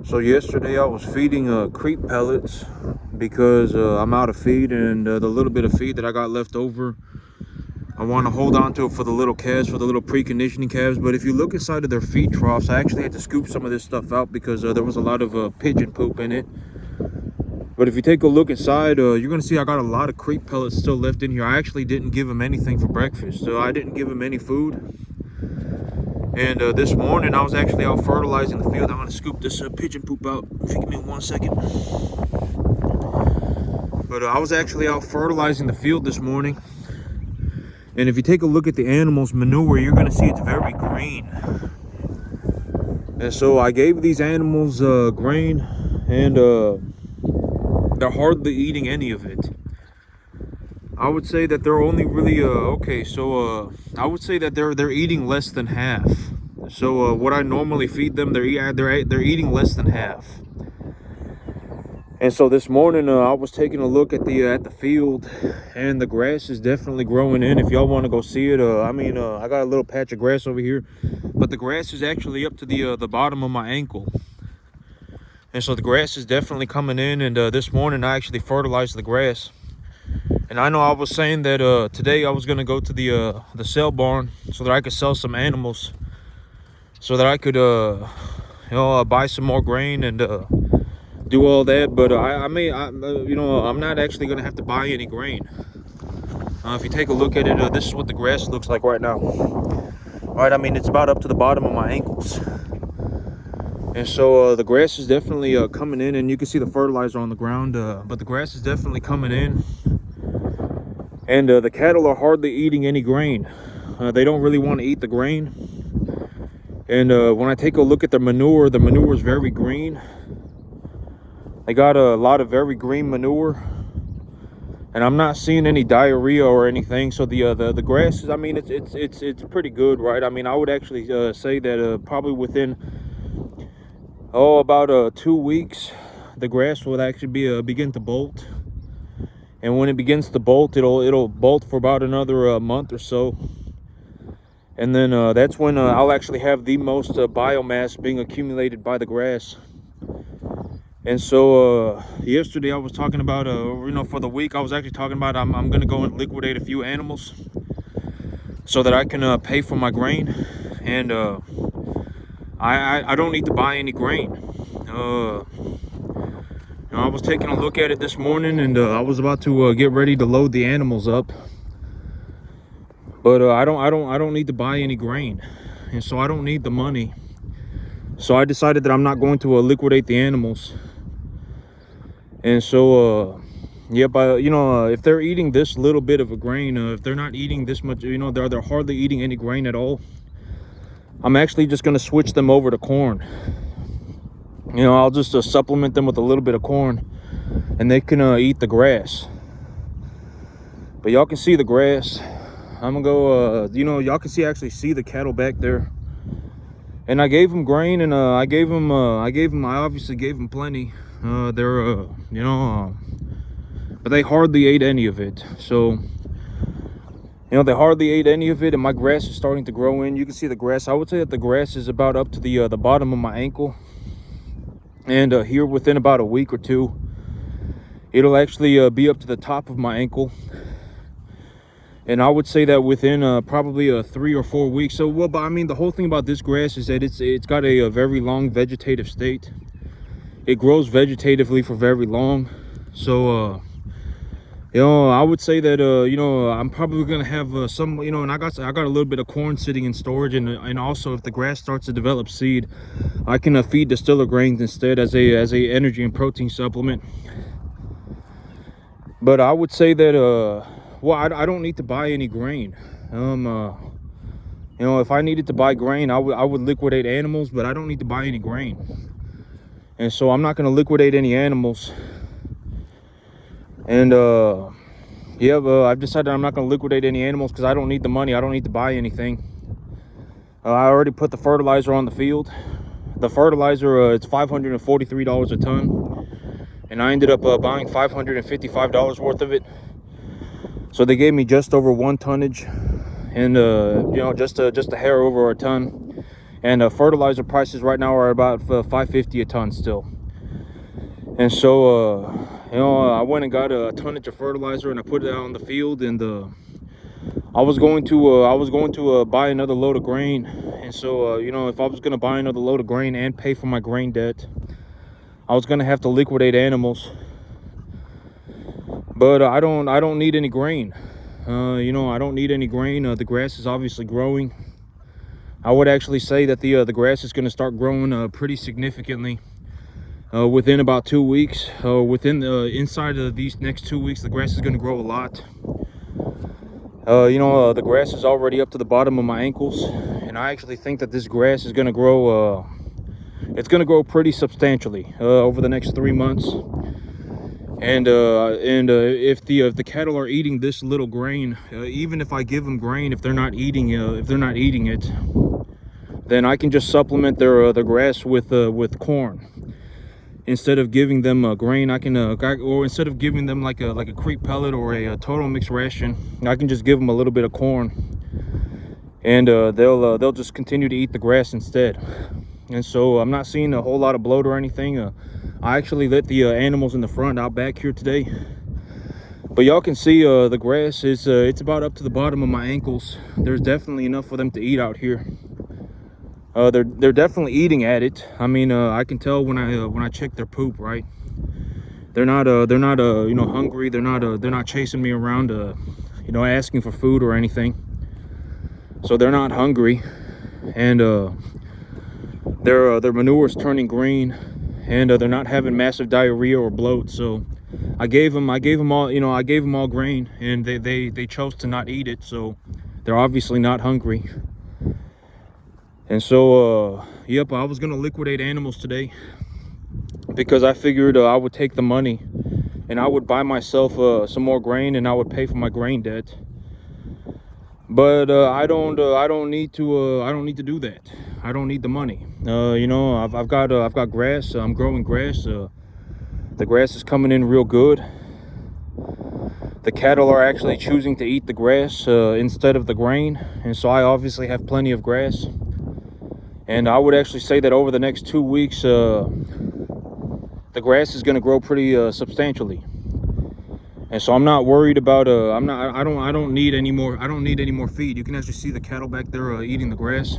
So yesterday I was feeding creep pellets because I'm out of feed, and the little bit of feed that I got left over, I want to hold on to it for the little calves, for the little preconditioning calves. But if you look inside of their feed troughs, I actually had to scoop some of this stuff out because there was a lot of pigeon poop in it. But if you take a look inside, you're going to see I got a lot of creep pellets still left in here. I actually didn't give them anything for breakfast, so I didn't give them any food. And this morning I was actually out fertilizing the field. I'm going to scoop this pigeon poop out. If you give me 1 second. But I was actually out fertilizing the field this morning. And if you take a look at the animals' manure, you're going to see it's very green. And so I gave these animals grain, and they're hardly eating any of it. I would say that they're only really I would say that they're eating less than half. So what I normally feed them, they're eating less than half. And so this morning I was taking a look at the field, and the grass is definitely growing in. If y'all want to go see it, I got a little patch of grass over here, but the grass is actually up to the bottom of my ankle. And so the grass is definitely coming in, and this morning I actually fertilized the grass. And I know I was saying that today I was going to go to the sale barn so that I could sell some animals, so that I could buy some more grain and do all that. But I'm not actually going to have to buy any grain. If you take a look at it, this is what the grass looks like right now. Right, it's about up to the bottom of my ankles. And so the grass is definitely coming in, and you can see the fertilizer on the ground, but the grass is definitely coming in. And the cattle are hardly eating any grain. They don't really want to eat the grain. And when I take a look at the manure is very green. They got a lot of very green manure. And I'm not seeing any diarrhea or anything. So the grass is, it's pretty good, right? I would actually say that probably within about 2 weeks, the grass will actually begin to bolt. And when it begins to bolt, it'll bolt for about another month or so. And then that's when I'll actually have the most biomass being accumulated by the grass. And so yesterday I was talking about, for the week, I was actually talking about I'm going to go and liquidate a few animals so that I can pay for my grain. And I don't need to buy any grain. I was taking a look at it this morning, and I was about to get ready to load the animals up, but I don't need to buy any grain, and so I don't need the money. So I decided that I'm not going to liquidate the animals. And so if they're eating this little bit of a grain, if they're not eating this much, they're hardly eating any grain at all, I'm actually just going to switch them over to corn. I'll just supplement them with a little bit of corn, and they can eat the grass. But y'all can see the grass. I'm gonna go, y'all can actually see the cattle back there. And I gave them grain, and I obviously gave them plenty. But they hardly ate any of it. So, they hardly ate any of it, and my grass is starting to grow in. You can see the grass. I would say that the grass is about up to the bottom of my ankle. And here within about a week or two, it'll actually be up to the top of my ankle. And I would say that within probably 3 or 4 weeks. So, the whole thing about this grass is that it's got a very long vegetative state. It grows vegetatively for very long. So, I would say that I'm probably gonna have some, and I got a little bit of corn sitting in storage, and also if the grass starts to develop seed, I can feed distiller grains instead as a energy and protein supplement. But I would say that I don't need to buy any grain. If I needed to buy grain, I would liquidate animals, but I don't need to buy any grain. And so I'm not going to liquidate any animals. And I've decided I'm not going to liquidate any animals because I don't need the money. I don't need to buy anything. I already put the fertilizer on the field. The fertilizer, it's $543 a ton. And I ended up buying $555 worth of it. So they gave me just over 1 tonnage, and just a hair over a ton. and fertilizer prices right now are about $5.50 a ton still. And so I went and got a tonnage of fertilizer and I put it out on the field, and I was going to buy another load of grain. And so if I was going to buy another load of grain and pay for my grain debt, I was going to have to liquidate animals. But I don't need any grain. I don't need any grain. The grass is obviously growing. I would actually say that the grass is going to start growing pretty significantly within about 2 weeks. Inside of these next 2 weeks, the grass is going to grow a lot. The grass is already up to the bottom of my ankles, and I actually think that this grass is going to grow. It's going to grow pretty substantially over the next 3 months. And if the cattle are eating this little grain, even if I give them grain, if they're not eating it, then I can just supplement their grass with corn. Instead of giving them grain, I can or instead of giving them like a creep pellet or a total mixed ration, I can just give them a little bit of corn, and they'll just continue to eat the grass instead. And so I'm not seeing a whole lot of bloat or anything. I actually let the animals in the front out back here today, but y'all can see the grass is it's about up to the bottom of my ankles. There's definitely enough for them to eat out here. They're definitely eating at it. I mean, I can tell when I check their poop, right? They're not hungry. They're not chasing me around asking for food or anything. So they're not hungry, and their manure is turning green, and they're not having massive diarrhea or bloat. So I gave them all grain, and they chose to not eat it. So they're obviously not hungry. And so yep, I was gonna liquidate animals today because I figured I would take the money and I would buy myself some more grain, and I would pay for my grain debt. But I don't need to do that. I don't need the money. I've got grass. I'm growing grass. The grass is coming in real good. The cattle are actually choosing to eat the grass instead of the grain, and so I obviously have plenty of grass. And I would actually say that over the next 2 weeks, the grass is going to grow pretty substantially. And so I'm not worried about I don't need any more feed. You can actually see the cattle back there eating the grass.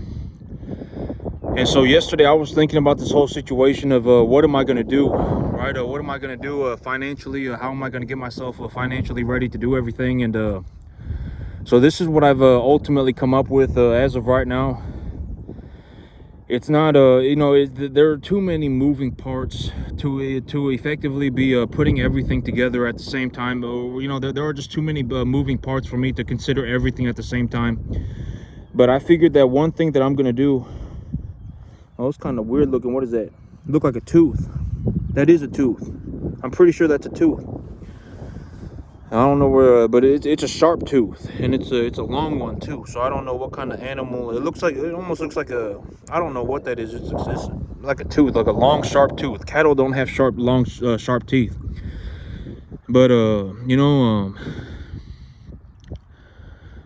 And so yesterday I was thinking about this whole situation of what am I going to do, right? What am I going to do financially? How am I going to get myself financially ready to do everything? And so this is what I've ultimately come up with as of right now. It's not there are too many moving parts to effectively be putting everything together at the same time. There are just too many moving parts for me to consider everything at the same time. But I figured that one thing that I'm gonna do. Oh, it's kind of weird looking. What is that? Look like a tooth. That is a tooth. I'm pretty sure that's a tooth. I don't know where, but it's a sharp tooth, and it's a long one too. So I don't know what kind of animal. It almost looks like a, I don't know what that is. It's like a tooth, like a long sharp tooth. Cattle don't have sharp teeth. But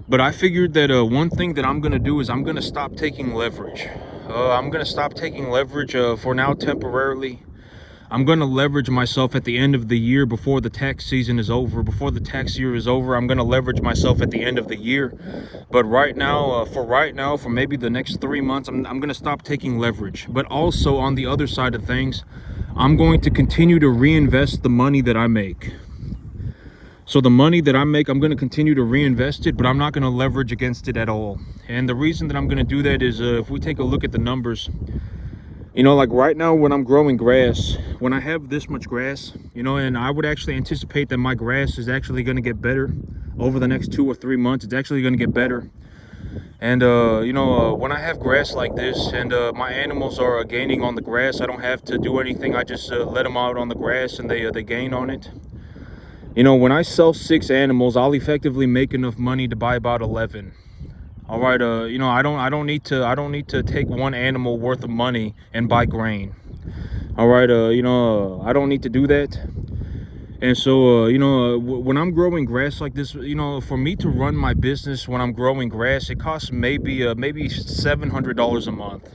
but I figured that one thing that I'm gonna do is I'm gonna stop taking leverage. I'm gonna stop taking leverage for now temporarily. I'm going to leverage myself at the end of the year before the tax season is over. Before the tax year is over, I'm going to leverage myself at the end of the year. But right now, for maybe the next 3 months, I'm going to stop taking leverage. But also on the other side of things, I'm going to continue to reinvest the money that I make. So the money that I make, I'm going to continue to reinvest it, but I'm not going to leverage against it at all. And the reason that I'm going to do that is if we take a look at the numbers, like right now when I'm growing grass, when I have this much grass, and I would actually anticipate that my grass is actually going to get better over the next 2 or 3 months. It's actually going to get better. And, when I have grass like this and my animals are gaining on the grass, I don't have to do anything. I just let them out on the grass and they gain on it. When I sell 6 animals, I'll effectively make enough money to buy about 11. All right, I don't need to take one animal worth of money and buy grain. All right, I don't need to do that. And so, when I'm growing grass like this, for me to run my business when I'm growing grass, it costs maybe $700 a month.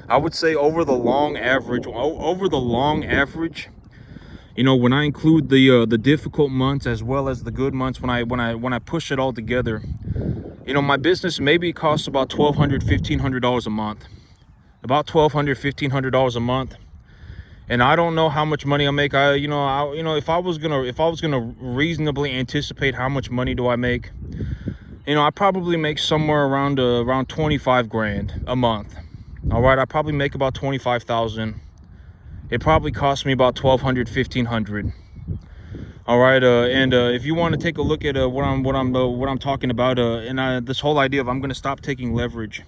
I would say over the long average, when I include the difficult months as well as the good months, when I push it all together, my business maybe costs about $1,200, $1,500 a month, about $1,200, $1,500 a month. And I don't know how much money I make. If I was gonna reasonably anticipate how much money do I make, I probably make somewhere around 25 grand a month. All right, I probably make about 25,000. It probably costs me about 1,200, 1,500. All right, and if you want to take a look at what I'm talking about, and this whole idea of I'm gonna stop taking leverage.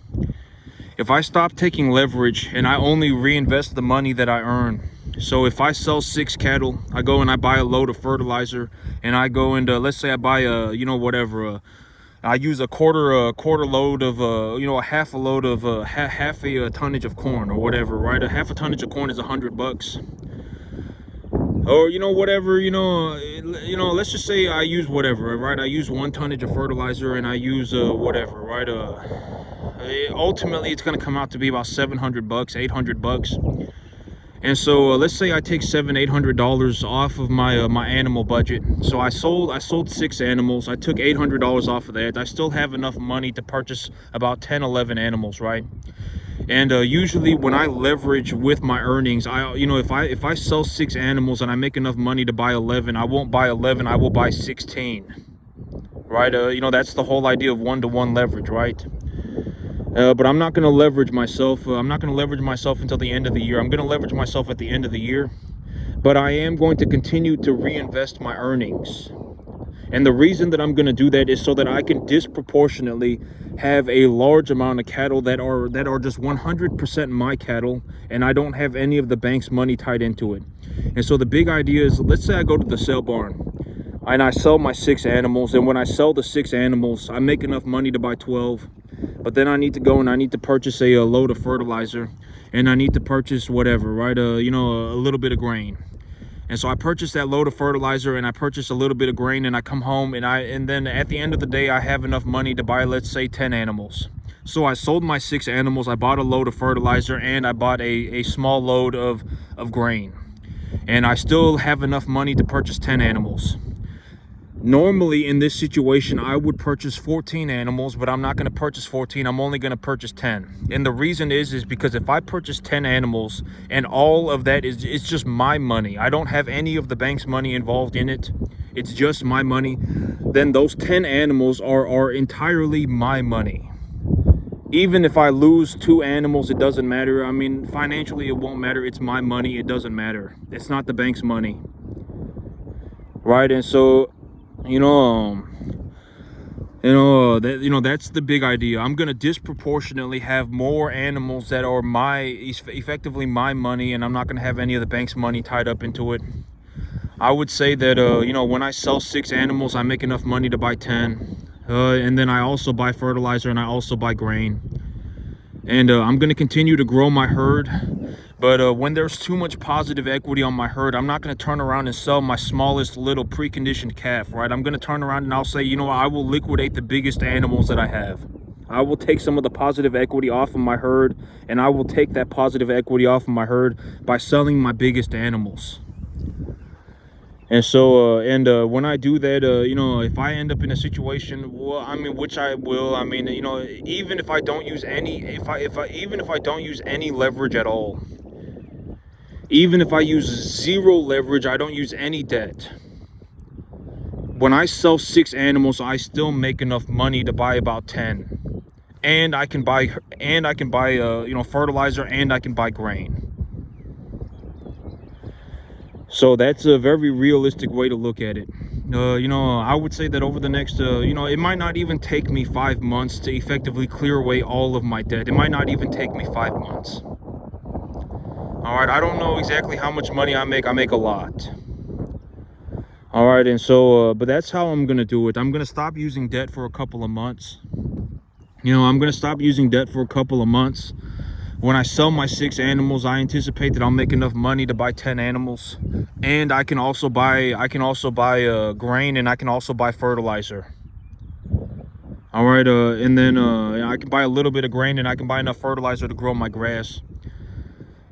If I stop taking leverage and I only reinvest the money that I earn, so if I sell 6 cattle, I go and I buy a load of fertilizer, and I go into, let's say I buy I use a quarter load of a half a load of half a tonnage of corn or whatever, right? A half a tonnage of corn is $100, or whatever, let's just say I use whatever, right? I use 1 tonnage of fertilizer, and I use whatever, right? Ultimately it's going to come out to be about $700, $800. And so let's say I take $700-800 off of my animal budget. So I sold 6 animals. I took $800 off of that. I still have enough money to purchase about 10-11 animals, right? And usually when I leverage with my earnings, if I sell 6 animals and I make enough money to buy 11, I won't buy 11, I will buy 16, right? That's the whole idea of 1-to-1 leverage, right? But I'm not going to leverage myself. I'm not going to leverage myself until the end of the year. I'm going to leverage myself at the end of the year. But I am going to continue to reinvest my earnings. And the reason that I'm going to do that is so that I can disproportionately have a large amount of cattle that are just 100% my cattle, and I don't have any of the bank's money tied into it. And so the big idea is, let's say I go to the sale barn and I sell my 6 animals, and when I sell the 6 animals, I make enough money to buy 12. But then I need to go and I need to purchase a load of fertilizer, and I need to purchase whatever, right? A little bit of grain. And so I purchase that load of fertilizer, and I purchase a little bit of grain, and I come home, and then at the end of the day, I have enough money to buy, let's say, 10 animals. So I sold my 6 animals, I bought a load of fertilizer, and I bought a small load of grain. And I still have enough money to purchase 10 animals. Normally in this situation, I would purchase 14 animals, but I'm not going to purchase 14. I'm only going to purchase 10. And the reason is because if I purchase 10 animals and all of that it's just my money, I don't have any of the bank's money involved in it, it's just my money, then those 10 animals are entirely my money. Even if I lose 2 animals, it doesn't matter. I mean, financially, it won't matter. It's my money. It doesn't matter. It's not the bank's money, right? And so that's the big idea. I'm gonna disproportionately have more animals that are effectively my money, and I'm not gonna have any of the bank's money tied up into it. I would say that when I sell 6 animals, I make enough money to buy 10, and then I also buy fertilizer, and I also buy grain, and I'm gonna continue to grow my herd. But when there's too much positive equity on my herd, I'm not going to turn around and sell my smallest little preconditioned calf, right? I'm going to turn around and I'll say, I will liquidate the biggest animals that I have. I will take some of the positive equity off of my herd, and I will take that positive equity off of my herd by selling my biggest animals. And so, when I do that, if I end up in a situation, well, I mean, which I will, I mean, even if I don't use any, even if I don't use any leverage at all, even if I use 0 leverage, I don't use any debt. When I sell 6 animals, I still make enough money to buy about 10, and I can buy fertilizer, and I can buy grain. So that's a very realistic way to look at it. I would say that over the next, it might not even take me 5 months to effectively clear away all of my debt. It might not even take me 5 months. All right, I don't know exactly how much money I make. I make a lot. All right, and so, but that's how I'm going to do it. I'm going to stop using debt for a couple of months. I'm going to stop using debt for a couple of months. When I sell my 6 animals, I anticipate that I'll make enough money to buy 10 animals, and I can also buy grain, and I can also buy fertilizer. All right, and then I can buy a little bit of grain, and I can buy enough fertilizer to grow my grass.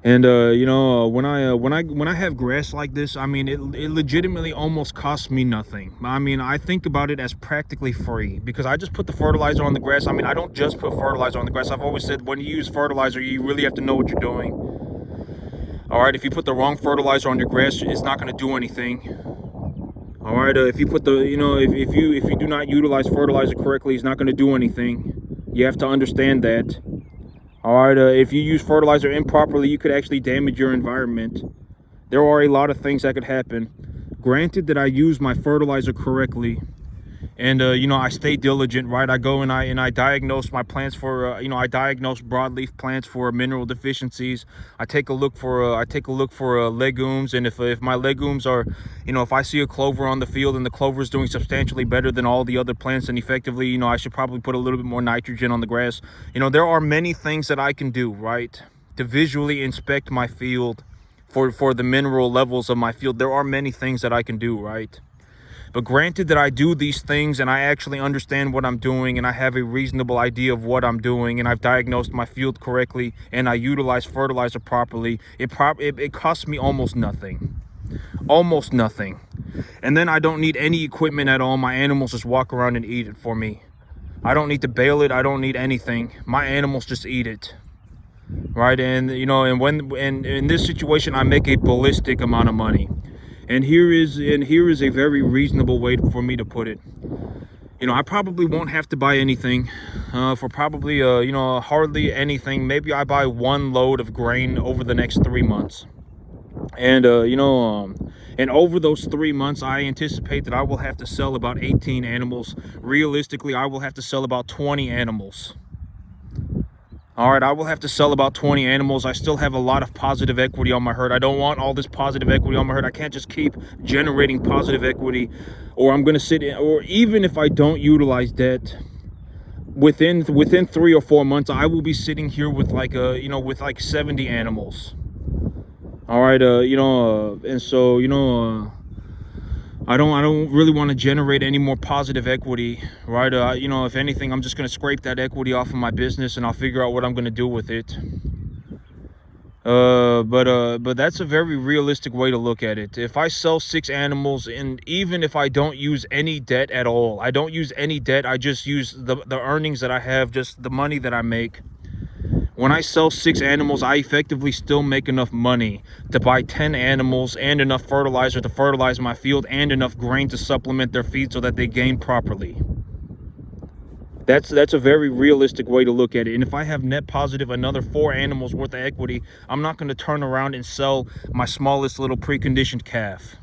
And when I have grass like this, I mean, it legitimately almost costs me nothing. I mean, I think about it as practically free, because I just put the fertilizer on the grass. I mean, I don't just put fertilizer on the grass. I've always said, when you use fertilizer, you really have to know what you're doing. All right, if you put the wrong fertilizer on your grass, it's not going to do anything. All right, if you put the, if you do not utilize fertilizer correctly, it's not going to do anything. You have to understand that. All right, if you use fertilizer improperly, you could actually damage your environment. There are a lot of things that could happen. Granted that I use my fertilizer correctly, and I stay diligent, right? I go and I diagnose my plants for I diagnose broadleaf plants for mineral deficiencies. I take a look for legumes, and if my legumes are, if I see a clover on the field and the clover is doing substantially better than all the other plants, then effectively, I should probably put a little bit more nitrogen on the grass. There are many things that I can do, right, to visually inspect my field for the mineral levels of my field. There are many things that I can do, right? But granted that I do these things and I actually understand what I'm doing, and I have a reasonable idea of what I'm doing, and I've diagnosed my field correctly, and I utilize fertilizer properly, it costs me almost nothing. Almost nothing. And then I don't need any equipment at all. My animals just walk around and eat it for me. I don't need to bale it. I don't need anything. My animals just eat it. Right? And and in this situation, I make a ballistic amount of money. And here is a very reasonable way for me to put it. I probably won't have to buy anything for probably hardly anything. Maybe I buy 1 load of grain over the next 3 months. And and over those 3 months, I anticipate that I will have to sell about 18 animals. Realistically, I will have to sell about 20 animals. All right, I will have to sell about 20 animals. I still have a lot of positive equity on my herd. I don't want all this positive equity on my herd. I can't just keep generating positive equity, or I'm going to sit in, or even if I don't utilize debt, within 3 or 4 months, I will be sitting here with with like 70 animals. All right, and so, I don't really want to generate any more positive equity, right? If anything, I'm just going to scrape that equity off of my business, and I'll figure out what I'm going to do with it. But that's a very realistic way to look at it. If I sell 6 animals, and even if I don't use any debt at all, I don't use any debt, I just use the earnings that I have, just the money that I make. When I sell 6 animals, I effectively still make enough money to buy 10 animals, and enough fertilizer to fertilize my field, and enough grain to supplement their feed so that they gain properly. That's a very realistic way to look at it. And if I have net positive another 4 animals worth of equity, I'm not going to turn around and sell my smallest little preconditioned calf.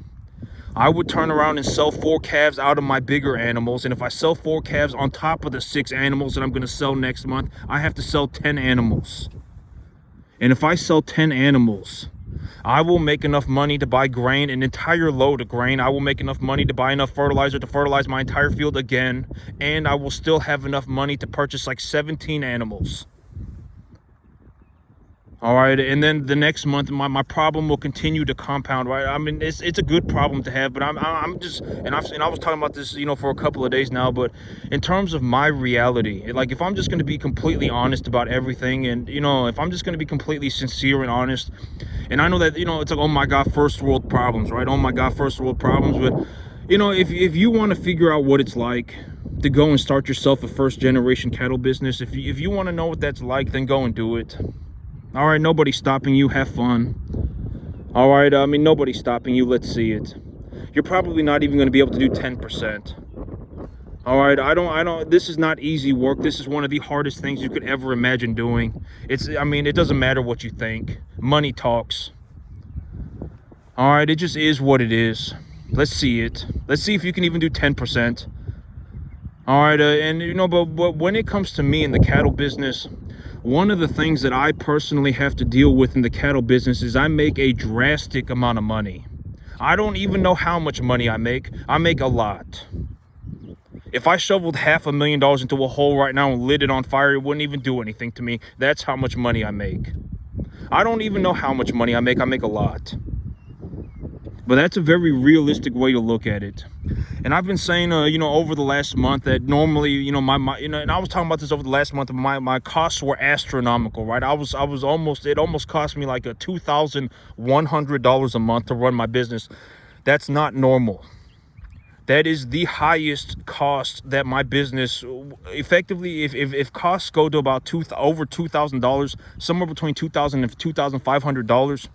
I would turn around and sell 4 calves out of my bigger animals. And if I sell 4 calves on top of the 6 animals that I'm going to sell next month, I have to sell 10 animals. And if I sell 10 animals, I will make enough money to buy grain, an entire load of grain. I will make enough money to buy enough fertilizer to fertilize my entire field again. And I will still have enough money to purchase like 17 animals. All right, and then the next month, my problem will continue to compound, right? I mean, it's a good problem to have, but I'm just, and I was talking about this, for a couple of days now, but in terms of my reality, like, if I'm just going to be completely honest about everything, and if I'm just going to be completely sincere and honest, and I know that it's like, oh my God, first world problems, right? Oh my God, first world problems, but if you want to figure out what it's like to go and start yourself a first generation cattle business, if you want to know what that's like, then go and do it. All right, nobody's stopping you. Have fun. All right, I mean, nobody's stopping you. Let's see it. You're probably not even going to be able to do 10%. All right, I don't, this is not easy work. This is one of the hardest things you could ever imagine doing. I mean, it doesn't matter what you think. Money talks. All right, it just is what it is. Let's see it. Let's see if you can even do 10%. All right, and but when it comes to me in the cattle business, one of the things that I personally have to deal with in the cattle business is I make a drastic amount of money. I don't even know how much money I make. I make a lot. If I shoveled $500,000 into a hole right now and lit it on fire, it wouldn't even do anything to me. That's how much money I make. I don't even know how much money I make. I make a lot. But that's a very realistic way to look at it. And I've been saying, over the last month that normally, and I was talking about this over the last month. My costs were astronomical, right? It almost cost me like $2,100 a month to run my business. That's not normal. That is the highest cost that my business effectively, if costs go to about over $2,000, somewhere between $2,000 and $2,500,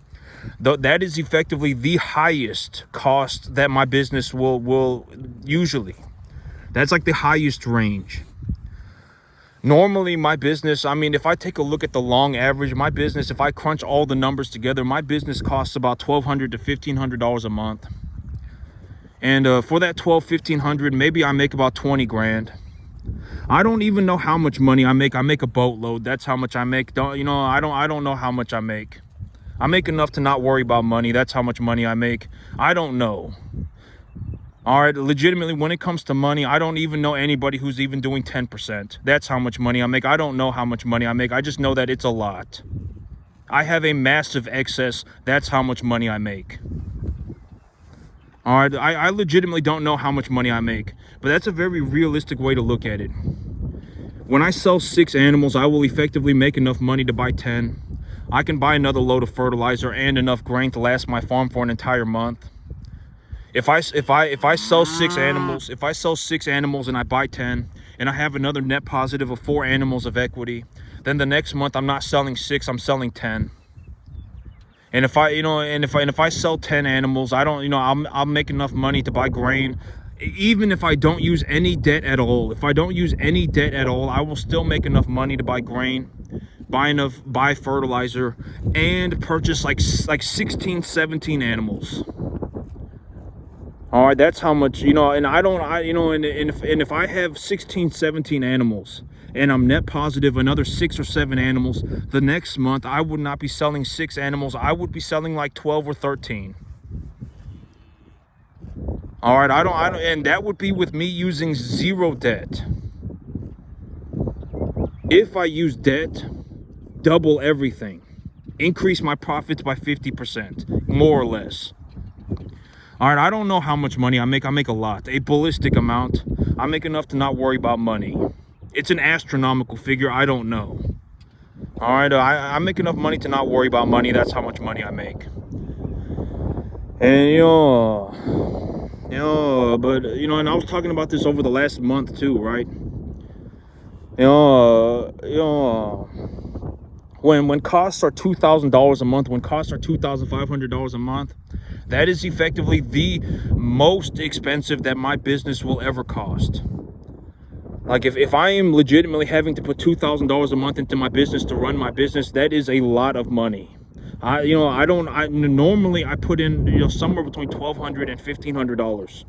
that is effectively the highest cost that my business will usually. That's like the highest range. Normally my business, if I take a look at the long average, my business, if I crunch all the numbers together, my business costs about $1,200 to $1,500 a month. And for that $1,200-1,500, maybe I make about 20 grand. I don't even know how much money I make. I make a boatload. That's how much I make. I don't know how much I make. I make enough to not worry about money. That's how much money I make. I don't know. All right, legitimately, when it comes to money, I don't even know anybody who's even doing 10%. That's how much money I make. I don't know how much money I make. I just know that it's a lot. I have a massive excess. That's how much money I make. All right, I legitimately don't know how much money I make, but that's a very realistic way to look at it. When I sell 6 animals, I will effectively make enough money to buy 10. I can buy another load of fertilizer and enough grain to last my farm for an entire month. If I sell 6 animals, and I buy 10, and I have another net positive of 4 animals of equity, then the next month I'm not selling 6, I'm selling 10. And if I sell 10 animals, I'll make enough money to buy grain. Even if I don't use any debt at all, I will still make enough money to buy grain, buy fertilizer, and purchase like 16, 17 animals. All right, that's how much, and if I have 16, 17 animals and I'm net positive another 6 or 7 animals, the next month I would not be selling 6 animals. I would be selling like 12 or 13. All right, and that would be with me using 0 debt. If I use debt, double everything, increase my profits by 50%, more or less. All right, I don't know how much money I make. I make a lot, a ballistic amount. I make enough to not worry about money. It's an astronomical figure. I don't know. All right, I make enough money to not worry about money. That's how much money I make. And and I was talking about this over the last month too, right? When costs are $2,000 a month, when costs are $2,500 a month, that is effectively the most expensive that my business will ever cost. Like if I am legitimately having to put $2,000 a month into my business to run my business, that is a lot of money. Normally I put in somewhere between $1,200 and $1,500.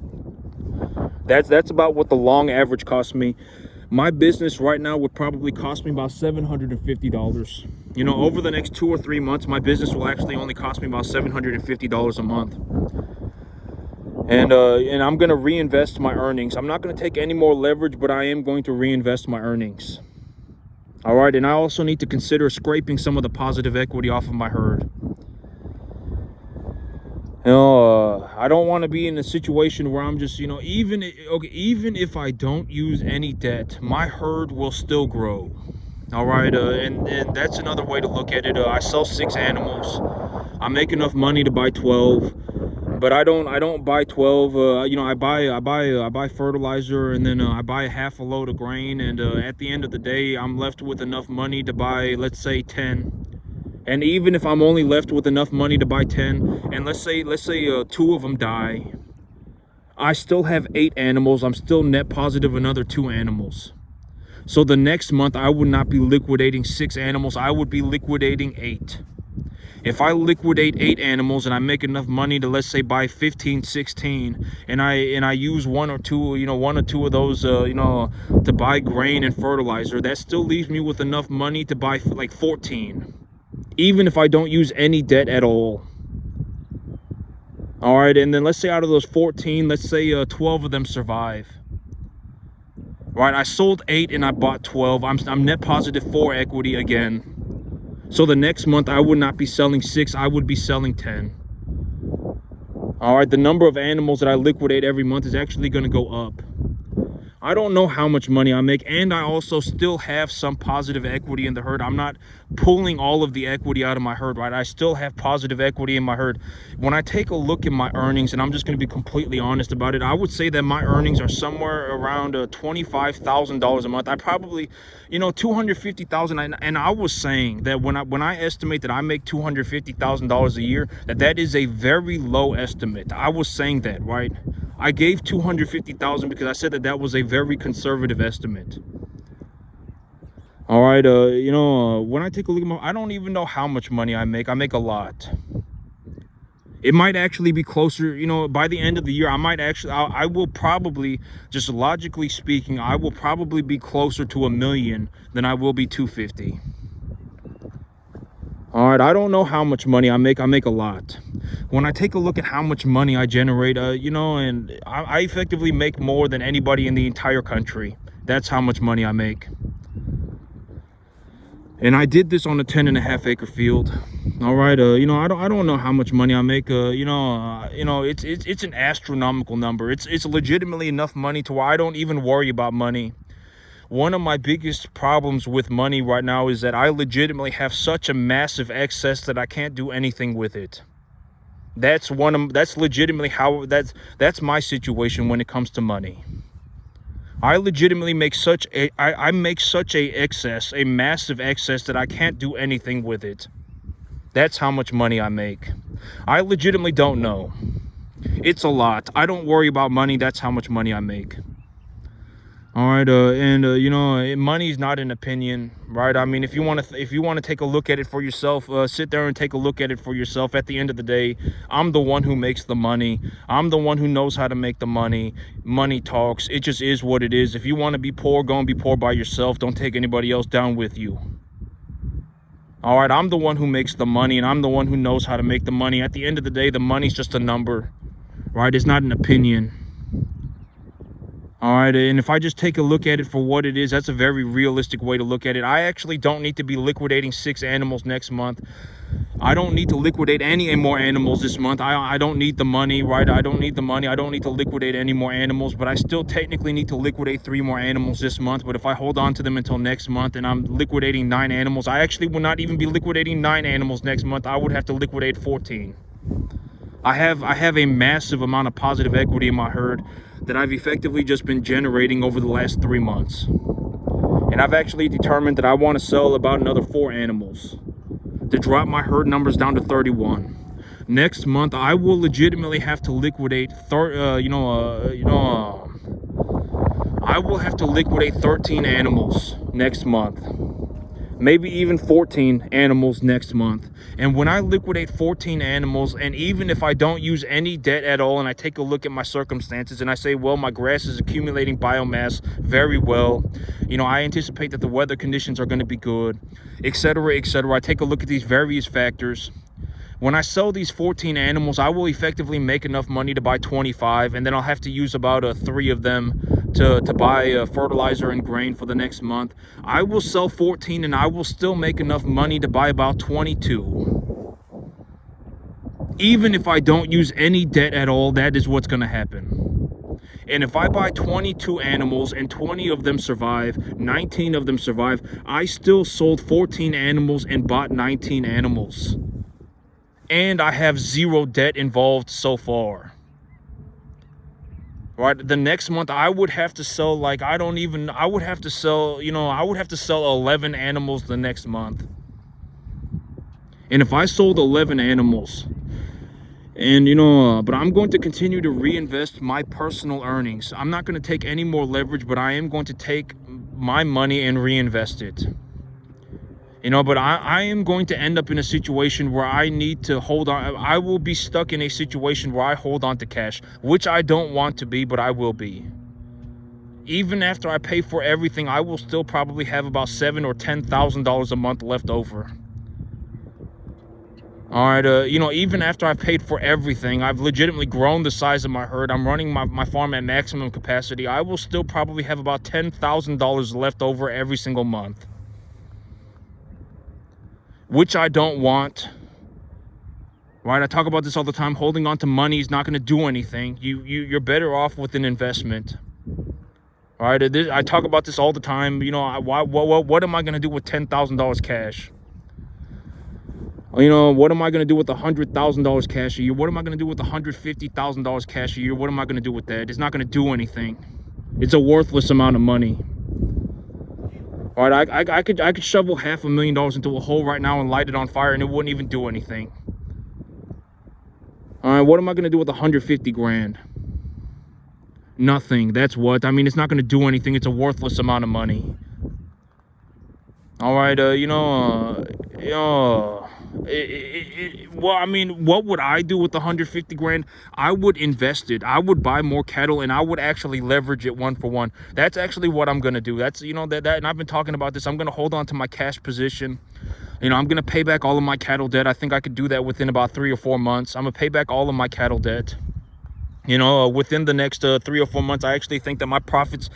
That's about what the long average costs me. My business right now would probably cost me about $750. Over the next 2 or 3 months, my business will actually only cost me about $750 a month. And I'm going to reinvest my earnings. I'm not going to take any more leverage, but I am going to reinvest my earnings. All right, and I also need to consider scraping some of the positive equity off of my herd. I don't want to be in a situation where I'm just, even if I don't use any debt, my herd will still grow. All right, and that's another way to look at it. I sell 6 animals. I make enough money to buy 12. But I don't buy 12. I buy fertilizer, and then I buy half a load of grain, and at the end of the day, I'm left with enough money to buy, let's say, 10. And even if I'm only left with enough money to buy 10, and let's say 2 of them die, I still have 8 animals. I'm still net positive another 2 animals. So the next month, I would not be liquidating 6 animals. I would be liquidating 8. If I liquidate 8 animals and I make enough money to, let's say, buy 15, 16, and I use one or two of those, to buy grain and fertilizer, that still leaves me with enough money to buy like 14, even if I don't use any debt at all. All right, and then let's say out of those 14, let's say 12 of them survive. right? I sold 8 and I bought 12. I'm net positive 4 equity again. So the next month I would not be selling 6, I would be selling 10. All right, the number of animals that I liquidate every month is actually going to go up. I don't know how much money I make, and I also still have some positive equity in the herd. I'm not pulling all of the equity out of my herd, right? I still have positive equity in my herd. When I take a look at my earnings, and I'm just going to be completely honest about it, I would say that my earnings are somewhere around $25,000 a month. I probably, $250,000. And I was saying that when I estimate that I make $250,000 a year, that is a very low estimate. I was saying that, right? I gave 250,000 because I said that was a very conservative estimate. All right, when I take a look at I don't even know how much money I make. I make a lot. It might actually be closer, by the end of the year, I will probably, just logically speaking, I will probably be closer to $1 million than I will be 250. All right, I don't know how much money I make. I make a lot. When I take a look at how much money I generate, and I effectively make more than anybody in the entire country. That's how much money I make. And I did this on a 10.5 acre field. All right, I don't know how much money I make. It's an astronomical number. It's legitimately enough money to where I don't even worry about money. One of my biggest problems with money right now is that I legitimately have such a massive excess that I can't do anything with it. That's legitimately that's my situation when it comes to money. I legitimately make such a massive excess that I can't do anything with it. That's how much money I make. I legitimately don't know. It's a lot. I don't worry about money. That's how much money I make. All right, money is not an opinion, right? I mean, if you want to take a look at it for yourself, sit there and take a look at it for yourself. At the end of the day, I'm the one who makes the money. I'm the one who knows how to make the money. Money talks. It just is what it is. If you want to be poor, go and be poor by yourself. Don't take anybody else down with you. All right, I'm the one who makes the money, and I'm the one who knows how to make the money. At the end of the day, the money's just a number, right? It's not an opinion. All right, and if I just take a look at it for what it is, that's a very realistic way to look at it. I actually don't need to be liquidating 6 animals next month. I don't need to liquidate any more animals this month. I don't need the money, right? I don't need the money. I don't need to liquidate any more animals, but I still technically need to liquidate 3 more animals this month. But if I hold on to them until next month and I'm liquidating 9 animals, I actually will not even be liquidating 9 animals next month. I would have to liquidate 14. I have a massive amount of positive equity in my herd that I've effectively just been generating over the last 3 months. And I've actually determined that I want to sell about another 4 animals to drop my herd numbers down to 31. Next month, I will legitimately have to liquidate I will have to liquidate 13 animals next month. Maybe even 14 animals next month. And when I liquidate 14 animals, and even if I don't use any debt at all, and I take a look at my circumstances and I say, well, my grass is accumulating biomass very well, I anticipate that the weather conditions are going to be good, etc., etc. I take a look at these various factors. When I sell these 14 animals, I will effectively make enough money to buy 25, and then I'll have to use about 3 of them to buy fertilizer and grain for the next month. I will sell 14 and I will still make enough money to buy about 22. Even if I don't use any debt at all, that is what's going to happen. And if I buy 22 animals and 20 of them survive, 19 of them survive, I still sold 14 animals and bought 19 animals. And I have 0 debt involved so far. Right, the next month I would have to sell I would have to sell 11 animals the next month. And if I sold 11 animals, and but I'm going to continue to reinvest my personal earnings. I'm not going to take any more leverage, but I am going to take my money and reinvest it. But I am going to end up in a situation where I need to hold on. I will be stuck in a situation where I hold on to cash, which I don't want to be, but I will be. Even after I pay for everything, I will still probably have about $7,000 or $10,000 a month left over. All right, even after I've paid for everything, I've legitimately grown the size of my herd. I'm running my farm at maximum capacity. I will still probably have about $10,000 left over every single month, which I don't want. Right, I talk about this all the time. Holding on to money is not going to do anything. You're better off with an investment. All right, I talk about this all the time. What am I going to do with $10,000 cash? What am I going to do with $100,000 cash a year? What am I going to do with $150,000 cash a year? What am I going to do with that? It's not going to do anything. It's a worthless amount of money. All right, I could shovel $500,000 into a hole right now and light it on fire, and it wouldn't even do anything. All right, what am I going to do with 150 grand? Nothing. That's what. I mean, it's not going to do anything. It's a worthless amount of money. All right, well, I mean, what would I do with the 150 grand? I would invest it. I would buy more cattle, and I would actually leverage it 1-for-1. That's actually what I'm going to do. That's, that, and I've been talking about this. I'm going to hold on to my cash position. I'm going to pay back all of my cattle debt. I think I could do that within about 3 or 4 months. I'm going to pay back all of my cattle debt. Within the next 3 or 4 months, I actually think that my profits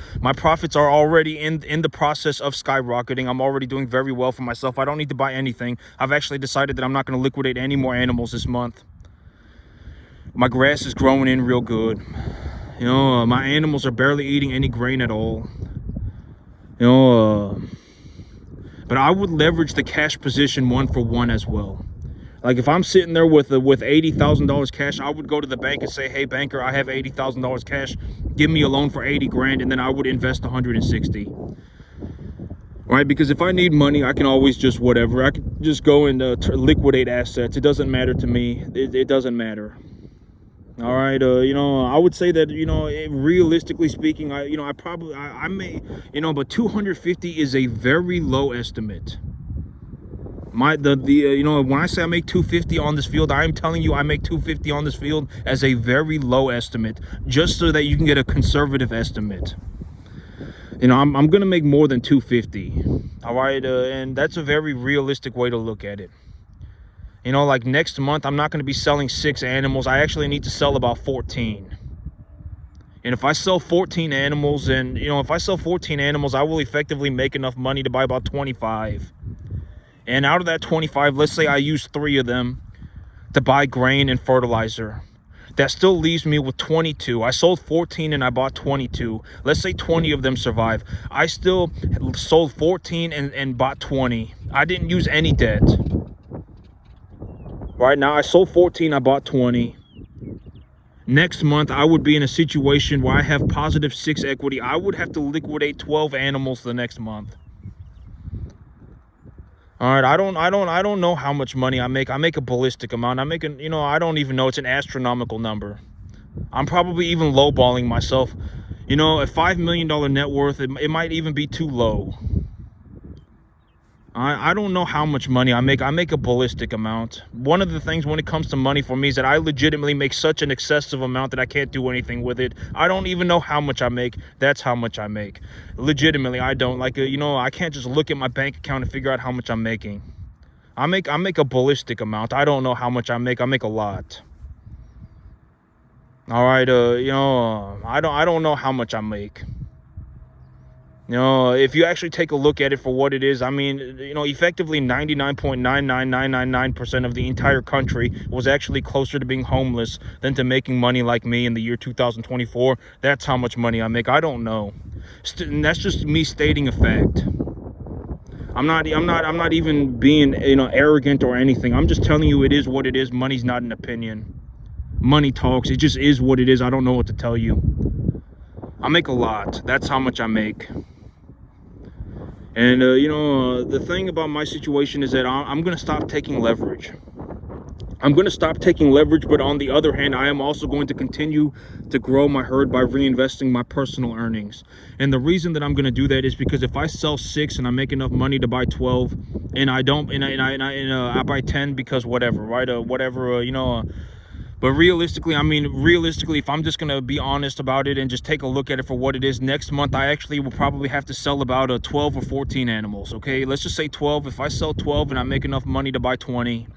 are already in the process of skyrocketing. I'm already doing very well for myself. I don't need to buy anything. I've actually decided that I'm not going to liquidate any more animals this month. My grass is growing in real good. My animals are barely eating any grain at all. But I would leverage the cash position 1-for-1 as well. Like if I'm sitting there with $80,000 cash, I would go to the bank and say, "Hey banker, I have $80,000 cash. Give me a loan for 80 grand," and then I would invest 160. Right? Because if I need money, I can always just whatever. I can just go and liquidate assets. It doesn't matter to me. It doesn't matter. All right, I would say that realistically speaking, I may, but 250 is a very low estimate. When I say I make 250 on this field, I am telling you I make 250 on this field as a very low estimate, just so that you can get a conservative estimate. I'm gonna make more than 250. All right, and that's a very realistic way to look at it. Like next month, I'm not going to be selling 6 animals. I actually need to sell about 14. And if I sell 14 animals, I will effectively make enough money to buy about 25. And out of that 25, let's say I use 3 of them to buy grain and fertilizer. That still leaves me with 22. I sold 14 and I bought 22. Let's say 20 of them survive. I still sold 14 and bought 20. I didn't use any debt. Right now, I sold 14, I bought 20. Next month, I would be in a situation where I have positive 6 equity. I would have to liquidate 12 animals the next month. All right, I don't know how much money I make. I make a ballistic amount. I don't even know. It's an astronomical number. I'm probably even lowballing myself. A $5 million net worth, it might even be too low. I don't know how much money I make. I make a ballistic amount. One of the things when it comes to money for me is that I legitimately make such an excessive amount that I can't do anything with it. I don't even know how much I make. That's how much I make. Legitimately, I don't. I can't just look at my bank account and figure out how much I'm making. I make a ballistic amount. I don't know how much I make. I make a lot. All right, I don't know how much I make. If you actually take a look at it for what it is, effectively 99.99999% of the entire country was actually closer to being homeless than to making money like me in the year 2024. That's how much money I make. I don't know. And that's just me stating a fact. I'm not even being, arrogant or anything. I'm just telling you it is what it is. Money's not an opinion. Money talks. It just is what it is. I don't know what to tell you. I make a lot. That's how much I make. And, the thing about my situation is that I'm going to stop taking leverage. I'm going to stop taking leverage, but on the other hand, I am also going to continue to grow my herd by reinvesting my personal earnings. And the reason that I'm going to do that is because if I sell 6 and I make enough money to buy 12, and I don't, I buy 10 because whatever, right? But realistically, if I'm just going to be honest about it and just take a look at it for what it is, next month, I actually will probably have to sell about 12 or 14 animals, okay? Let's just say 12. If I sell 12 and I make enough money to buy 20,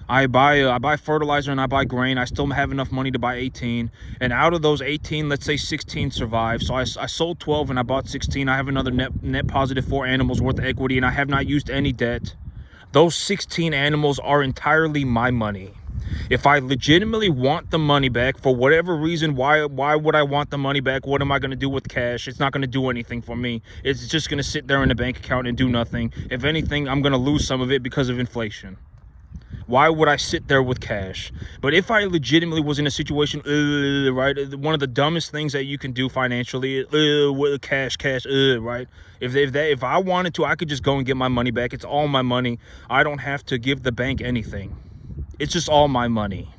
I buy fertilizer and I buy grain. I still have enough money to buy 18. And out of those 18, let's say 16 survive. So I sold 12 and I bought 16. I have another net positive 4 animals worth of equity, and I have not used any debt. Those 16 animals are entirely my money. If I legitimately want the money back for whatever reason, why would I want the money back? What am I going to do with cash? It's not going to do anything for me. It's just going to sit there in the bank account and do nothing. If anything, I'm going to lose some of it because of inflation. Why would I sit there with cash? But if I legitimately was in a situation, right, one of the dumbest things that you can do financially, with cash, right? If I wanted to, I could just go and get my money back. It's all my money. I don't have to give the bank anything. It's just all my money.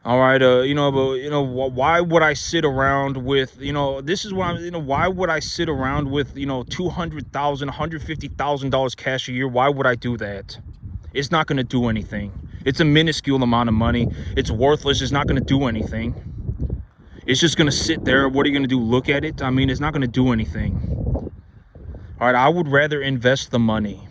All right, but why would I sit around with, this is why, why would I sit around with, $200,000, $150,000 cash a year? Why would I do that? It's not going to do anything. It's a minuscule amount of money. It's worthless. It's not going to do anything. It's just going to sit there. What are you going to do? Look at it? I mean, it's not going to do anything. All right, I would rather invest the money.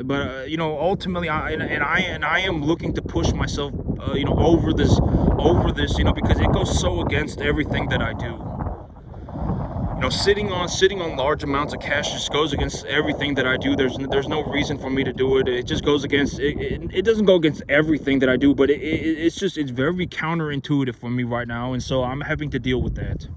But ultimately, I am looking to push myself, over this, because it goes so against everything that I do. Sitting on large amounts of cash just goes against everything that I do. There's no reason for me to do it. It just goes against it doesn't go against everything that I do, but it's very counterintuitive for me right now, and so I'm having to deal with that.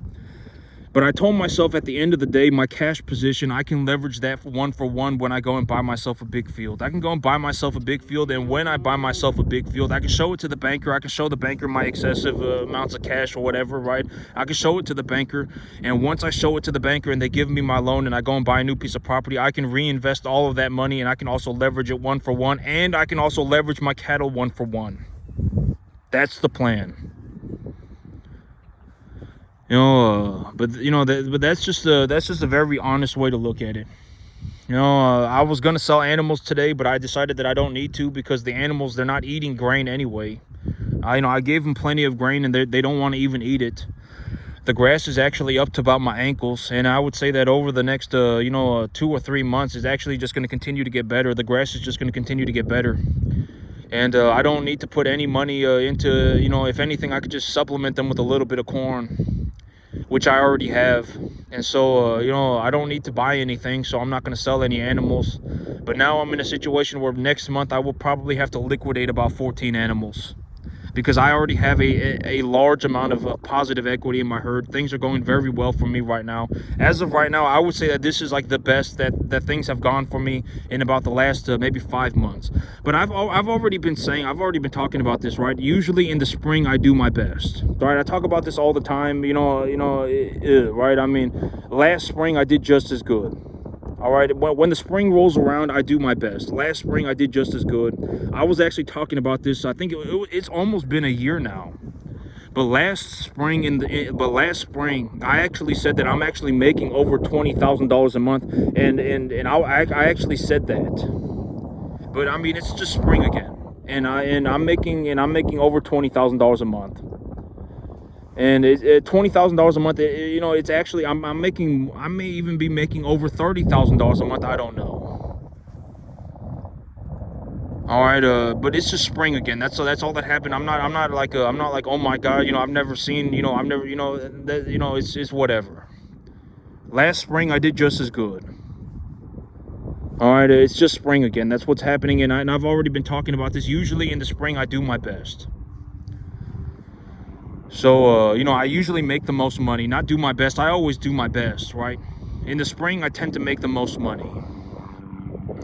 But I told myself at the end of the day, my cash position, I can leverage that for one when I go and buy myself a big field. I can go and buy myself a big field, and when I buy myself a big field, I can show it to the banker. I can show the banker my excessive amounts of cash or whatever, right? I can show it to the banker, and once I show it to the banker and they give me my loan and I go and buy a new piece of property, I can reinvest all of that money, and I can also leverage it 1-for-1, and I can also leverage my cattle 1-for-1. That's the plan. But that's just a very honest way to look at it. I was gonna sell animals today, but I decided that I don't need to, because the animals, they're not eating grain anyway. I gave them plenty of grain, and they don't want to even eat it. The grass is actually up to about my ankles, and I would say that over the next 2 or 3 months, it's actually just going to continue to get better. The grass is just going to continue to get better. And I don't need to put any money into, if anything, I could just supplement them with a little bit of corn, which I already have. And so, I don't need to buy anything, so I'm not going to sell any animals. But now I'm in a situation where next month I will probably have to liquidate about 14 animals, because I already have a large amount of positive equity in my herd. Things are going very well for me right now. As of right now, I would say that this is like the best that things have gone for me in about the last maybe 5 months. But I've already been talking about this, right? Usually in the spring I do my best, right? I talk about this all the time, right? I mean, last spring I did just as good. All right, when the spring rolls around, I do my best. Last spring, I did just as good. I was actually talking about this. I think it's almost been a year now. But last spring, I actually said that I'm actually making over $20,000 a month, and I actually said that. But I mean, it's just spring again, and I'm making over $20,000 a month. And $20,000 a month, it's actually, I may even be making over $30,000 a month. I don't know. All right, but it's just spring again. That's all that happened. I'm not like, oh my God, I've never seen, it's whatever. Last spring I did just as good. All right, it's just spring again. That's what's happening, and I've already been talking about this. Usually in the spring I do my best. So, I usually make the most money. Not do my best. I always do my best, right? In the spring, I tend to make the most money.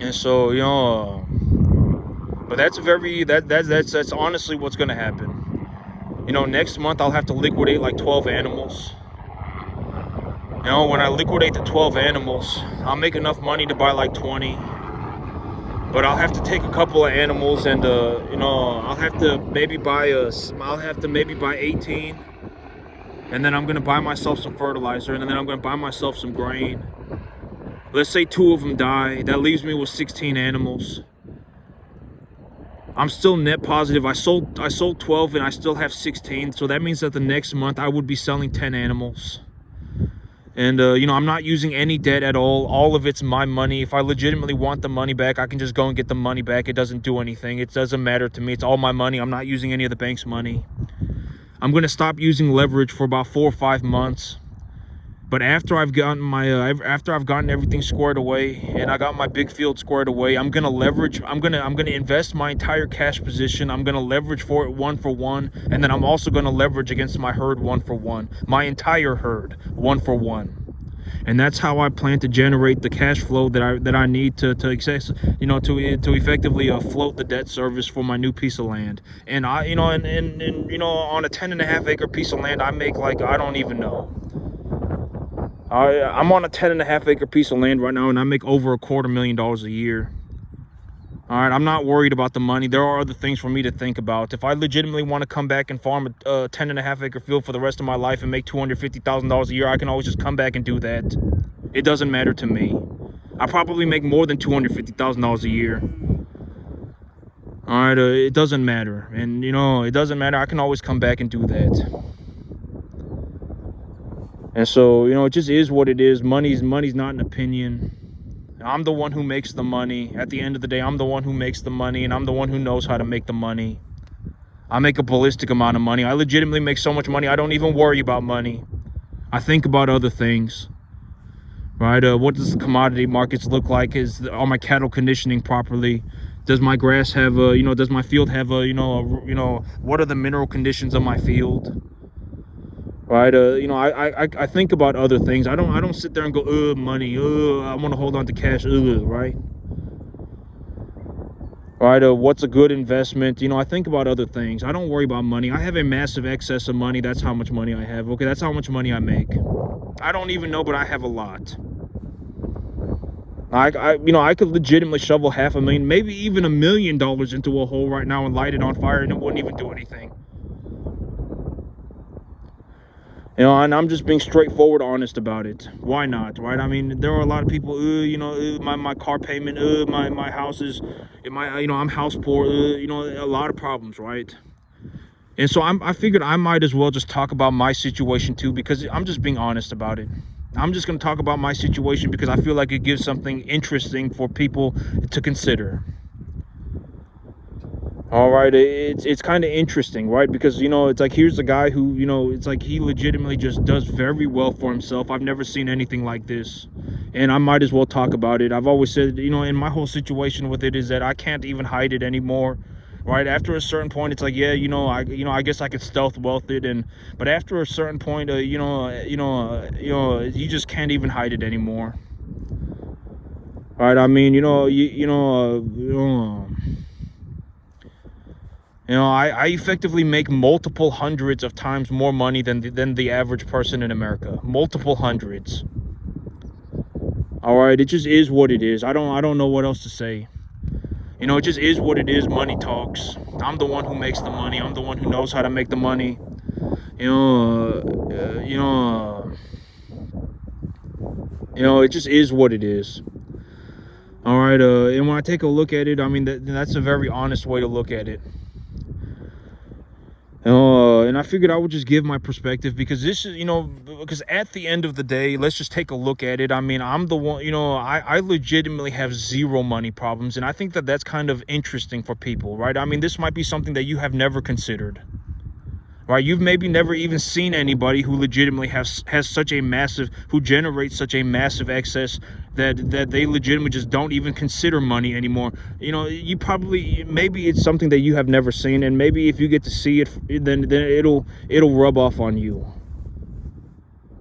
And so, but that's honestly what's going to happen. Next month, I'll have to liquidate like 12 animals. When I liquidate the 12 animals, I'll make enough money to buy like 20. But I'll have to take a couple of animals, and I'll have to maybe buy 18, and then I'm gonna buy myself some fertilizer, and then I'm gonna buy myself some grain. Let's say 2 of them die. That leaves me with 16 animals. I'm still net positive. I sold 12, and I still have 16. So that means that the next month I would be selling 10 animals. And, you know, I'm not using any debt at all. All of it's my money. If I legitimately want the money back, I can just go and get the money back. It doesn't do anything. It doesn't matter to me. It's all my money. I'm not using any of the bank's money. I'm going to stop using leverage for about 4 or 5 months. But after I've gotten everything squared away and I got my big field squared away, I'm gonna leverage. I'm gonna invest my entire cash position. I'm gonna leverage for it 1 for 1, and then I'm also gonna leverage against my herd 1 for 1, my entire herd 1 for 1. And that's how I plan to generate the cash flow that I need to effectively float the debt service for my new piece of land. And on a 10.5 acre piece of land, I make like, I don't even know. I'm on a 10.5 acre piece of land right now, and I make over $250,000 a year. All right, I'm not worried about the money. There are other things for me to think about. If I legitimately want to come back and farm a 10.5 acre field for the rest of my life and make $250,000 a year, I can always just come back and do that. It doesn't matter to me. I probably make more than $250,000 a year. All right, it doesn't matter. And, you know, it doesn't matter. I can always come back and do that. And so, you know, it just is what it is. Money's not an opinion. I'm the one who makes the money. At the end of the day, I'm the one who makes the money, and I'm the one who knows how to make the money. I make a ballistic amount of money. I legitimately make so much money, I don't even worry about money. I think about other things. Right? What does the commodity markets look like? Are my cattle conditioning properly? Does my grass have does my field have what are the mineral conditions of my field? Right, I think about other things. I don't sit there and go, money, I want to hold on to cash, right? Right, what's a good investment? You know, I think about other things. I don't worry about money. I have a massive excess of money. That's how much money I have. Okay, that's how much money I make. I don't even know, but I have a lot. I could legitimately shovel $500,000, maybe even $1 million into a hole right now and light it on fire, and it wouldn't even do anything. You know, and I'm just being straightforward, honest about it. Why not, right? I mean, there are a lot of people, my car payment, my house is, I'm house poor, a lot of problems, right? And so I figured I might as well just talk about my situation too, because I'm just being honest about it. I'm just going to talk about my situation because I feel like it gives something interesting for people to consider. All right, it's kind of interesting, right? Because, it's like, here's a guy who, it's like he legitimately just does very well for himself. I've never seen anything like this, and I might as well talk about it. I've always said, and my whole situation with it is that I can't even hide it anymore, right? After a certain point, it's like, yeah, I guess I could stealth wealth it, but after a certain point, you just can't even hide it anymore, right? I mean, I effectively make multiple hundreds of times more money than the average person in America. Multiple hundreds. All right, it just is what it is. I don't know what else to say. It just is what it is. Money talks. I'm the one who makes the money. I'm the one who knows how to make the money. It just is what it is. All right, and when I take a look at it, I mean, that's a very honest way to look at it. And I figured I would just give my perspective, because this is, because at the end of the day, let's just take a look at it. I mean, I'm the one, I legitimately have zero money problems. And I think that that's kind of interesting for people, right? I mean, this might be something that you have never considered, right? You've maybe never even seen anybody who legitimately has such a massive, who generates such a massive excess that they legitimately just don't even consider money anymore. You probably, maybe it's something that you have never seen, and maybe if you get to see it, then it'll rub off on you.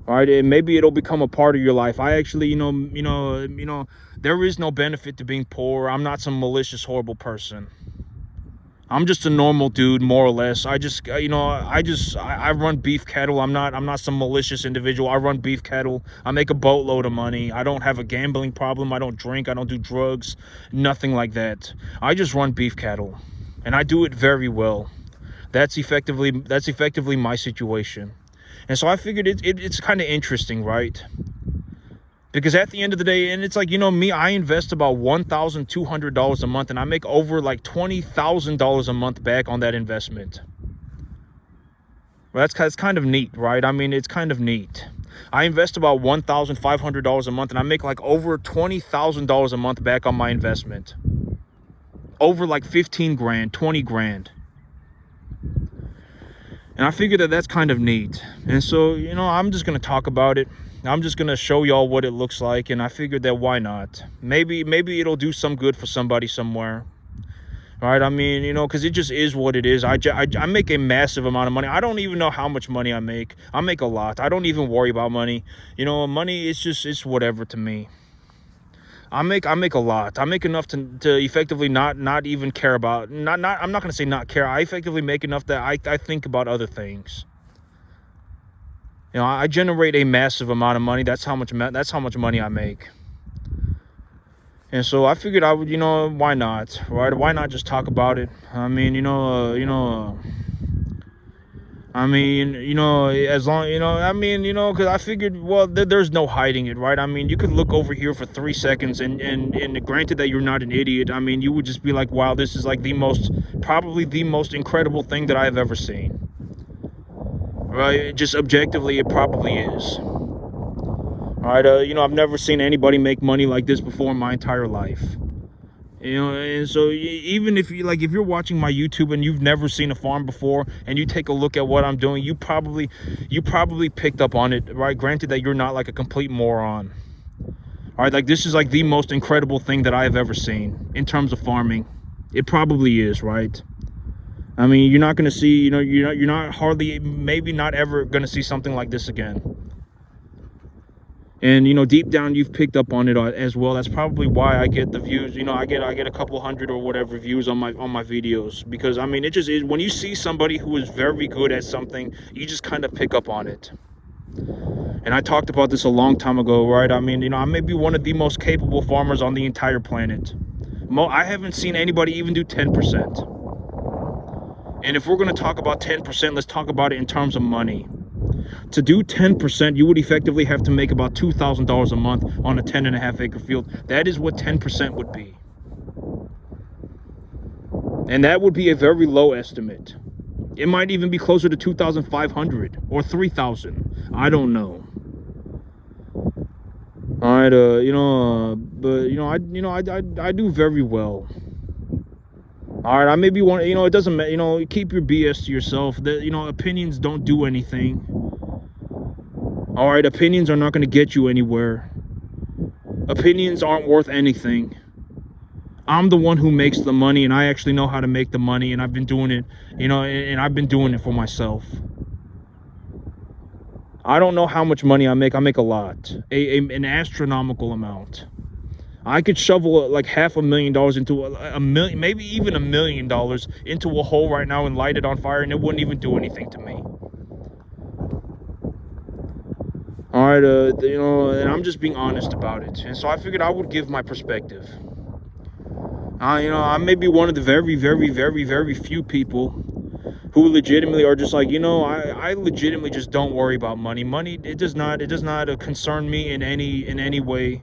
All right, and maybe it'll become a part of your life. I actually, there is no benefit to being poor. I'm not some malicious, horrible person. I'm just a normal dude, more or less. I run beef cattle. I'm not some malicious individual. I run beef cattle. I make a boatload of money. I don't have a gambling problem. I don't drink. I don't do drugs. Nothing like that. I just run beef cattle, and I do it very well. That's effectively my situation. And so I figured it's kind of interesting, right? Because at the end of the day, and it's like, me, I invest about $1,200 a month, and I make over like $20,000 a month back on that investment. Well, that's kind of neat, right? I mean, it's kind of neat. I invest about $1,500 a month, and I make like over $20,000 a month back on my investment. Over like 15 grand, 20 grand. And I figured that that's kind of neat. And so, I'm just going to talk about it. I'm just going to show y'all what it looks like. And I figured that why not? Maybe it'll do some good for somebody somewhere. Right? I mean, because it just is what it is. I make a massive amount of money. I don't even know how much money I make. I make a lot. I don't even worry about money. Money is it's whatever to me. I make a lot. I make enough to effectively not even care about. I'm not going to say not care. I effectively make enough that I think about other things. I generate a massive amount of money. That's how much money I make. And so I figured I would, why not, right? Why not just talk about it? I mean, as long, because I figured, well, there's no hiding it, right? I mean, you could look over here for 3 seconds and granted that you're not an idiot, I mean, you would just be like, wow, this is like probably the most incredible thing that I've ever seen. Right? Just objectively, it probably is. All right, I've never seen anybody make money like this before in my entire life. And so even if you're watching my YouTube and you've never seen a farm before, and you take a look at what I'm doing, you probably picked up on it, right? Granted that you're not like a complete moron. All right, like this is like the most incredible thing that I have ever seen in terms of farming. It probably is, right? I mean, you're not going to see, you're not hardly, maybe not ever going to see something like this again. And deep down you've picked up on it as well. That's probably why I get the views. I get a couple hundred or whatever views on my videos, because I mean, it just is, when you see somebody who is very good at something, you just kind of pick up on it. And I talked about this a long time ago, right? I mean, I may be one of the most capable farmers on the entire planet. I haven't seen anybody even do 10%. And if we're going to talk about 10%, let's talk about it in terms of money. To do 10%, you would effectively have to make about $2,000 a month on a 10.5 acre field. That is what 10% would be. And that would be a very low estimate. It might even be closer to 2,500 or 3,000. I don't know. All right, but I do very well. All right, I may be one, it doesn't matter, keep your BS to yourself. Opinions don't do anything. All right, opinions are not going to get you anywhere. Opinions aren't worth anything. I'm the one who makes the money, and I actually know how to make the money, and I've been doing it, and I've been doing it for myself. I don't know how much money I make. I make a lot, an astronomical amount. I could shovel like $500,000 into a million, maybe even $1 million into a hole right now and light it on fire, and it wouldn't even do anything to me. All right, and I'm just being honest about it. And so I figured I would give my perspective. I may be one of the very, very, very, very few people who legitimately are just like, I legitimately just don't worry about money. Money, it does not concern me in any way.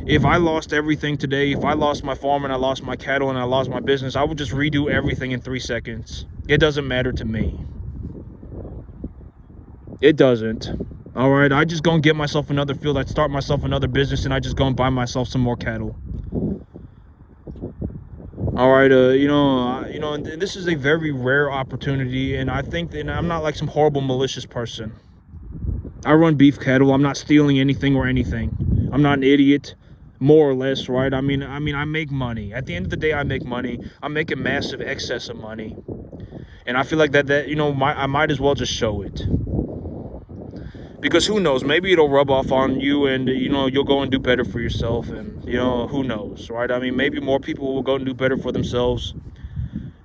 If I lost everything today, if I lost my farm and I lost my cattle and I lost my business, I would just redo everything in 3 seconds. It doesn't matter to me. It doesn't. All right, I just go and get myself another field. I start myself another business, and I just go and buy myself some more cattle. All right, and this is a very rare opportunity, and I think that I'm not like some horrible malicious person. I run beef cattle. I'm not stealing anything or anything. I'm not an idiot, more or less, right? I mean, I make money. At the end of the day, I make money. I make a massive excess of money, and I feel like that I might as well just show it. Because who knows, maybe it'll rub off on you, and you'll go and do better for yourself, and who knows, right? I mean, maybe more people will go and do better for themselves.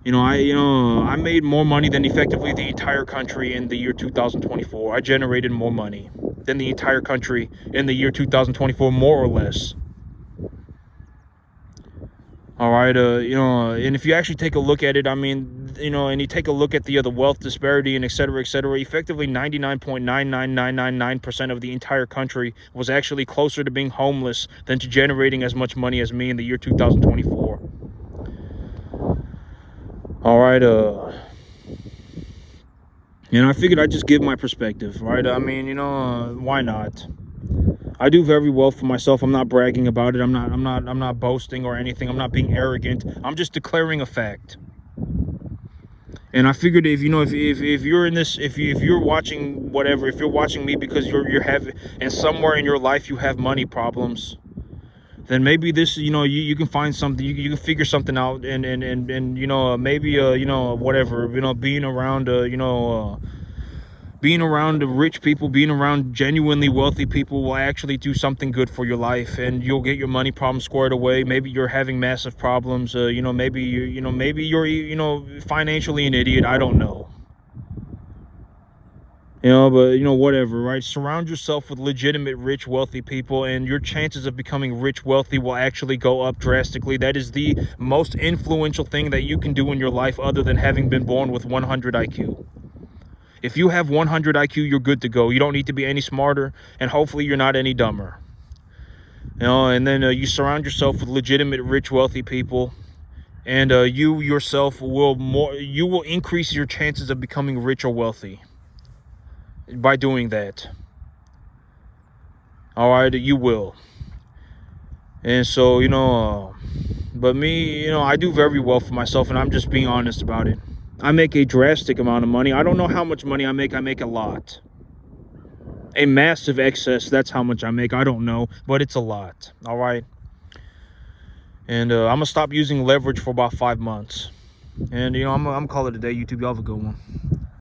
I made more money than effectively the entire country in the year 2024. I generated more money than the entire country in the year 2024, more or less. All right, and if you actually take a look at it, I mean, and you take a look at the wealth disparity and et cetera, effectively 99.99999% of the entire country was actually closer to being homeless than to generating as much money as me in the year 2024. All right, And I figured I'd just give my perspective, right? I mean, why not? I do very well for myself. I'm not bragging about it. I'm not boasting or anything. I'm not being arrogant. I'm just declaring a fact. And I figured if you're in this, if you're watching whatever, if you're watching me because you're having, and somewhere in your life you have money problems, then maybe this, you can find something, you can figure something out, and maybe whatever, being around rich people, being around genuinely wealthy people will actually do something good for your life, and you'll get your money problem squared away. Maybe you're having massive problems. Maybe maybe you're financially an idiot. I don't know. But whatever, right? Surround yourself with legitimate, rich, wealthy people, and your chances of becoming rich, wealthy will actually go up drastically. That is the most influential thing that you can do in your life, other than having been born with 100 IQ. If you have 100 IQ, you're good to go. You don't need to be any smarter, and hopefully you're not any dumber. And then you surround yourself with legitimate, rich, wealthy people, and you yourself you will increase your chances of becoming rich or wealthy by doing that. All right, you will. And so, but me, I do very well for myself, and I'm just being honest about it. I make a drastic amount of money. I don't know how much money I make. I make a lot. A massive excess. That's how much I make. I don't know, but it's a lot. All right. And I'm going to stop using leverage for about 5 months. And, I'm going to call it a day. YouTube, y'all have a good one.